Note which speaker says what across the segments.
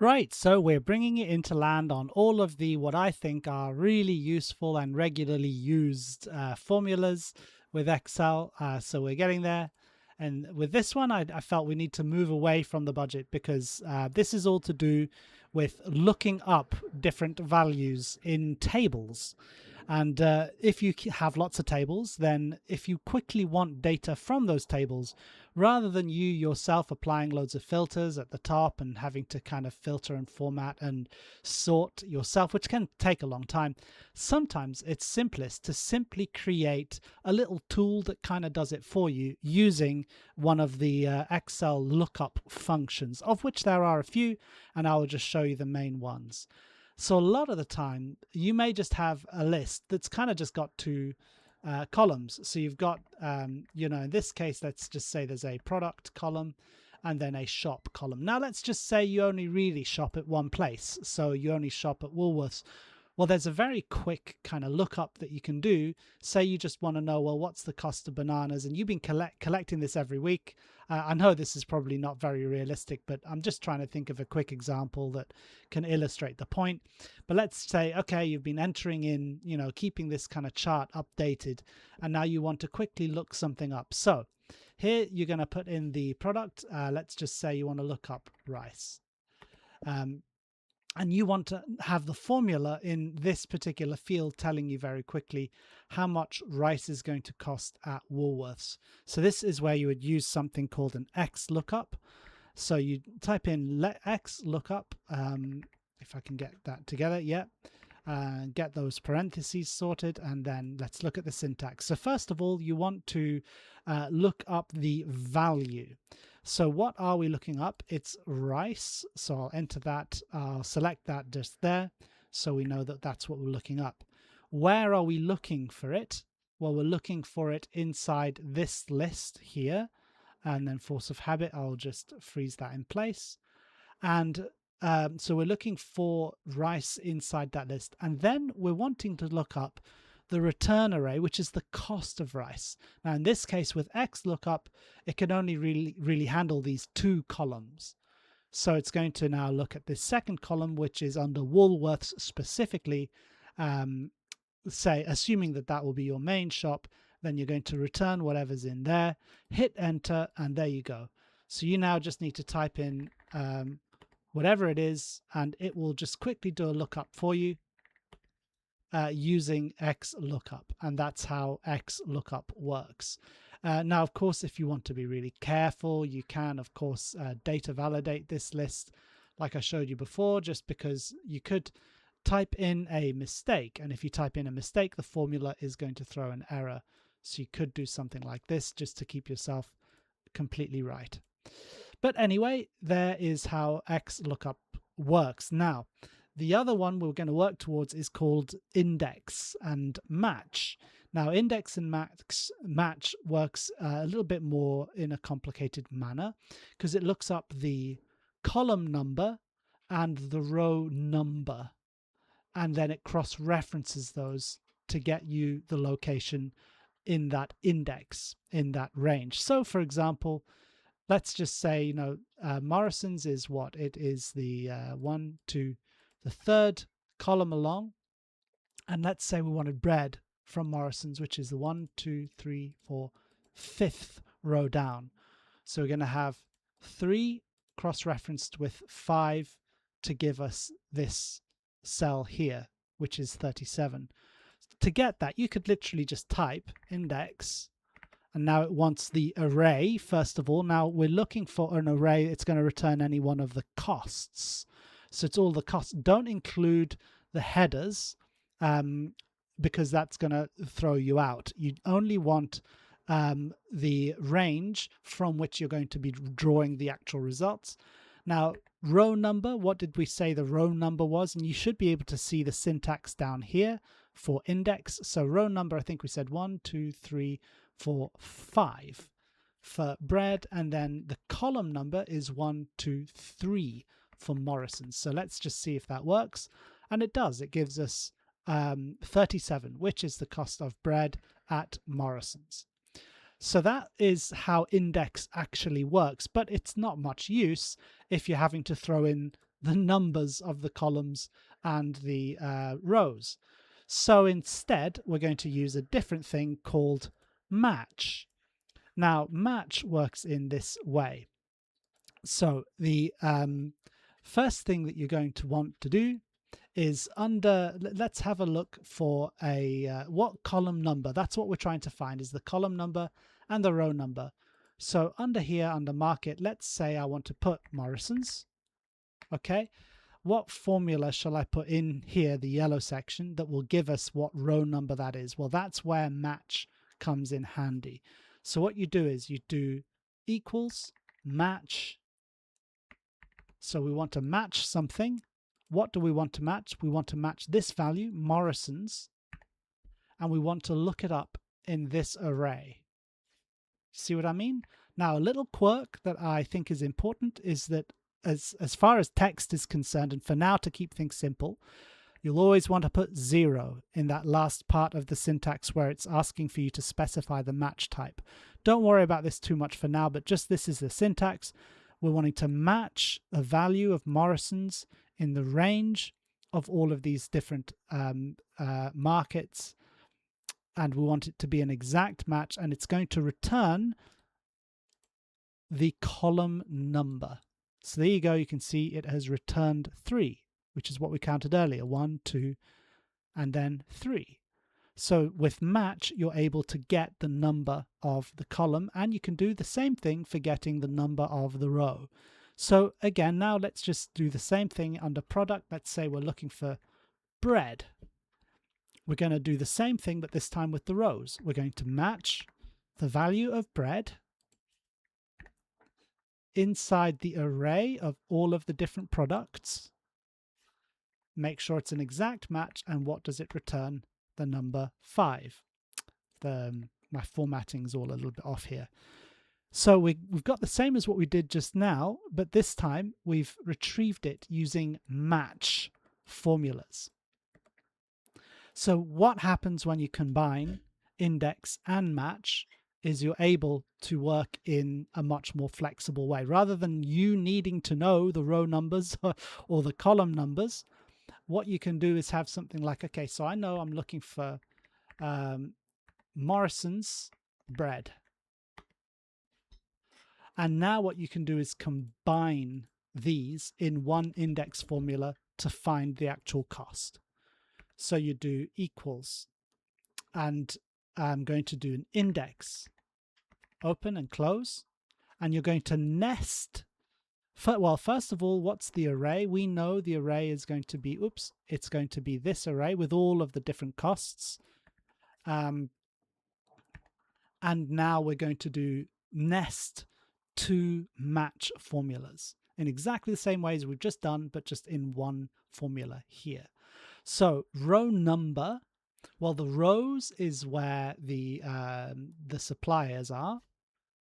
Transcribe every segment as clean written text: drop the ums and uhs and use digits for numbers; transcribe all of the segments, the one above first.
Speaker 1: Right, so we're bringing it into land on all of the what I think are really useful and regularly used formulas with Excel. So we're getting there. And with this one, I felt we need to move away from the budget because this is all to do with looking up different values in tables. And if you have lots of tables, then if you quickly want data from those tables, rather than you yourself applying loads of filters at the top and having to kind of filter and format and sort yourself, which can take a long time, sometimes it's simplest to simply create a little tool that kind of does it for you using one of the Excel lookup functions, of which there are a few, and I will just show you the main ones. So a lot of the time, you may just have a list that's kind of just got two columns. So you've got, in this case, let's just say there's a product column and then a shop column. Now, let's just say you only really shop at one place. So you only shop at Woolworths. Well, there's a very quick kind of lookup that you can do. Say you just want to know, well, what's the cost of bananas? And you've been collecting this every week. I know this is probably not very realistic, but I'm just trying to think of a quick example that can illustrate the point. But let's say, okay, you've been entering in, keeping this kind of chart updated, and now you want to quickly look something up. So here you're going to put in the product. Let's just say you want to look up rice. And you want to have the formula in this particular field telling you very quickly how much rice is going to cost at Woolworths. So this is where you would use something called an X lookup. So you type in X lookup, if I can get that together, yeah. Get those parentheses sorted, and then let's look at the syntax. So first of all, you want to look up the value. So what are we looking up? It's rice. So I'll enter that. I'll select that just there so we know that that's what we're looking up. Where are we looking for it? Well, we're looking for it inside this list here. And then force of habit, I'll just freeze that in place. And so we're looking for rice inside that list. And then we're wanting to look up the return array, which is the cost of rice. Now, in this case, with XLOOKUP, it can only really handle these two columns. So it's going to now look at this second column, which is under Woolworths specifically. Say, assuming that that will be your main shop, then you're going to return whatever's in there, hit enter, and there you go. So you now just need to type in whatever it is, and it will just quickly do a lookup for you using XLOOKUP, and that's how XLOOKUP works. Now, of course, if you want to be really careful, you can, of course, data validate this list like I showed you before, just because you could type in a mistake, and if you type in a mistake, the formula is going to throw an error. So you could do something like this just to keep yourself completely right. But anyway, there is how XLOOKUP works. Now, the other one we're going to work towards is called index and match. Now, index and match works a little bit more in a complicated manner because it looks up the column number and the row number, and then it cross-references those to get you the location in that index, in that range. So, for example, let's just say, Morrison's is what? It is the the third column along. And let's say we wanted bread from Morrison's, which is the 1, 2, 3, 4, 5th row down. So we're going to have 3 cross-referenced with 5 to give us this cell here, which is 37. To get that, you could literally just type index, and now it wants the array first of all. Now we're looking for an array. It's going to return any one of the costs. So it's all the costs. Don't include the headers because that's going to throw you out. You only want the range from which you're going to be drawing the actual results. Now, row number, what did we say the row number was? And you should be able to see the syntax down here for index. So row number, I think we said 1, 2, 3, 4, 5 for bread, and then the column number is 1, 2, 3 for Morrison's. So let's just see if that works, and it does. It gives us 37, which is the cost of bread at Morrison's. So that is how index actually works, but it's not much use if you're having to throw in the numbers of the columns and the rows. So instead, we're going to use a different thing called match. Now, match works in this way. So the first thing that you're going to want to do is let's have a look for a what column number. That's what we're trying to find, is the column number and the row number. So under here, under market, let's say I want to put Morrison's. Okay, what formula shall I put in here, the yellow section, that will give us what row number that is? Well, that's where match comes in handy. So what you do is you do equals match. So we want to match something. What do we want to match? We want to match this value, Morrison's, and we want to look it up in this array. See what I mean? Now, a little quirk that I think is important is that as far as text is concerned, and for now to keep things simple, you'll always want to put 0 in that last part of the syntax where it's asking for you to specify the match type. Don't worry about this too much for now, but just this is the syntax. We're wanting to match a value of Morrison's in the range of all of these different markets, and we want it to be an exact match, and it's going to return the column number. So there you go, you can see it has returned 3, which is what we counted earlier, 1, 2, and then 3. So with match, you're able to get the number of the column, and you can do the same thing for getting the number of the row. So again, now let's just do the same thing under product. Let's say we're looking for bread. We're going to do the same thing, but this time with the rows. We're going to match the value of bread inside the array of all of the different products. Make sure it's an exact match, and what does it return? The number 5. My formatting's all a little bit off here. So we've got the same as what we did just now, but this time we've retrieved it using match formulas. So what happens when you combine index and match is you're able to work in a much more flexible way. Rather than you needing to know the row numbers or the column numbers, what you can do is have something like, okay, so I know I'm looking for Morrison's bread. And now what you can do is combine these in one index formula to find the actual cost. So you do equals, and I'm going to do an index, open and close, and you're going to nest. Well, first of all, what's the array? We know the array is going to be, it's going to be this array with all of the different costs. And now we're going to do nest two match formulas in exactly the same way as we've just done, but just in one formula here. So row number, well, the rows is where the suppliers are.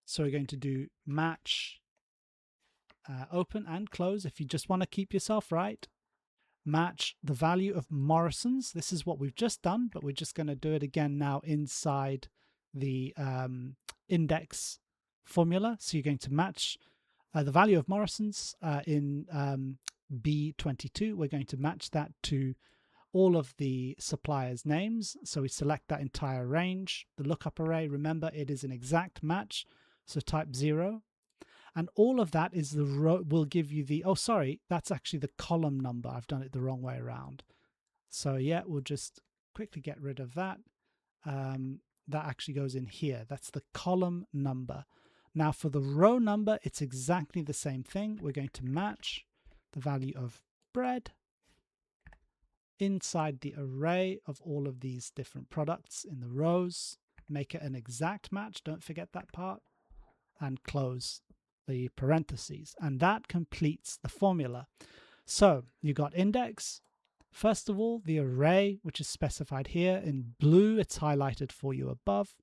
Speaker 1: So we're going to do match open and close if you just want to keep yourself right. Match the value of Morrison's. This is what we've just done, but we're just going to do it again now inside the index formula. So you're going to match the value of Morrison's in B22. We're going to match that to all of the suppliers' names. So we select that entire range. The lookup array, remember, it is an exact match. So type 0. And all of that is the row, will give you the, oh, sorry, that's actually the column number. I've done it the wrong way around. So yeah, we'll just quickly get rid of that. That actually goes in here. That's the column number. Now for the row number, it's exactly the same thing. We're going to match the value of bread inside the array of all of these different products in the rows. Make it an exact match. Don't forget that part. And close the parentheses, and that completes the formula. So you got index, first of all the array, which is specified here in blue, it's highlighted for you above.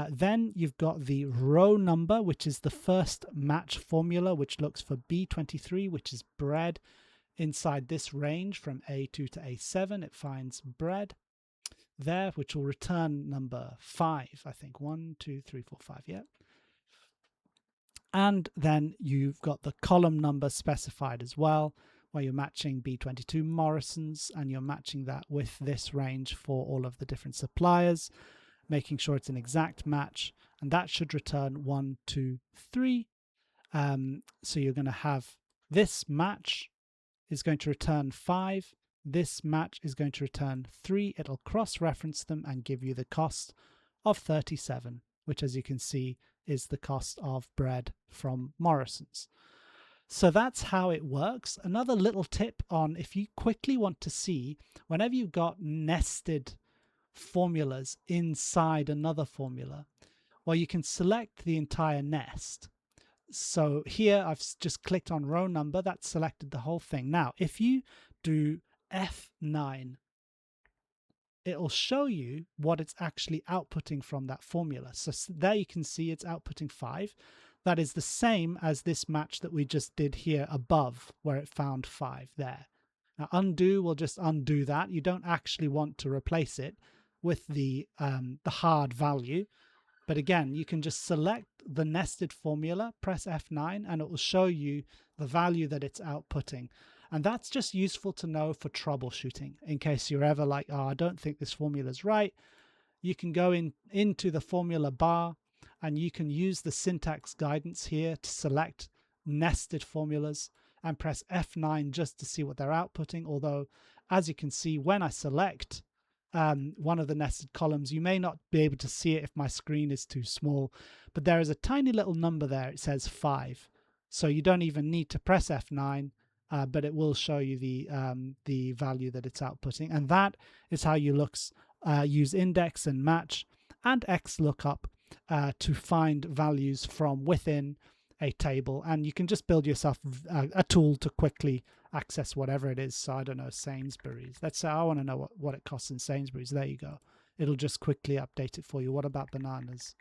Speaker 1: Then you've got the row number, which is the first match formula, which looks for B23, which is bread. Inside this range from A2 to A7, it finds bread there, which will return number 5, I think. 1, 2, 3, 4, 5, yeah. And then you've got the column number specified as well, where you're matching B22 Morrison's and you're matching that with this range for all of the different suppliers, making sure it's an exact match, and that should return 1, 2, 3. So you're going to have this match is going to return 5. This match is going to return 3. It'll cross-reference them and give you the cost of 37, which, as you can see, is the cost of bread from Morrison's. So that's how it works. Another little tip on if you quickly want to see whenever you've got nested formulas inside another formula, well, you can select the entire nest. So here I've just clicked on row number, that's selected the whole thing. Now, if you do F9, it'll show you what it's actually outputting from that formula. So there you can see it's outputting 5. That is the same as this match that we just did here above, where it found 5 there. Now undo will just undo that. You don't actually want to replace it with the hard value. But again, you can just select the nested formula, press F9, and it will show you the value that it's outputting. And that's just useful to know for troubleshooting in case you're ever like, oh, I don't think this formula is right. You can go into the formula bar and you can use the syntax guidance here to select nested formulas and press F9 just to see what they're outputting. Although, as you can see, when I select one of the nested columns, you may not be able to see it if my screen is too small, but there is a tiny little number there. It says 5. So you don't even need to press F9. But it will show you the value that it's outputting, and that is how you use index and match and XLOOKUP to find values from within a table. And you can just build yourself a tool to quickly access whatever it is. So I don't know, Sainsbury's. Let's say I want to know what it costs in Sainsbury's. There you go. It'll just quickly update it for you. What about bananas?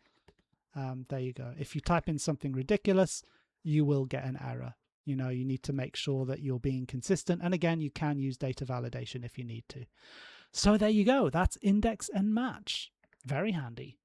Speaker 1: There you go. If you type in something ridiculous, you will get an error. You know, you need to make sure that you're being consistent. And again, you can use data validation if you need to. So there you go. That's index and match. Very handy.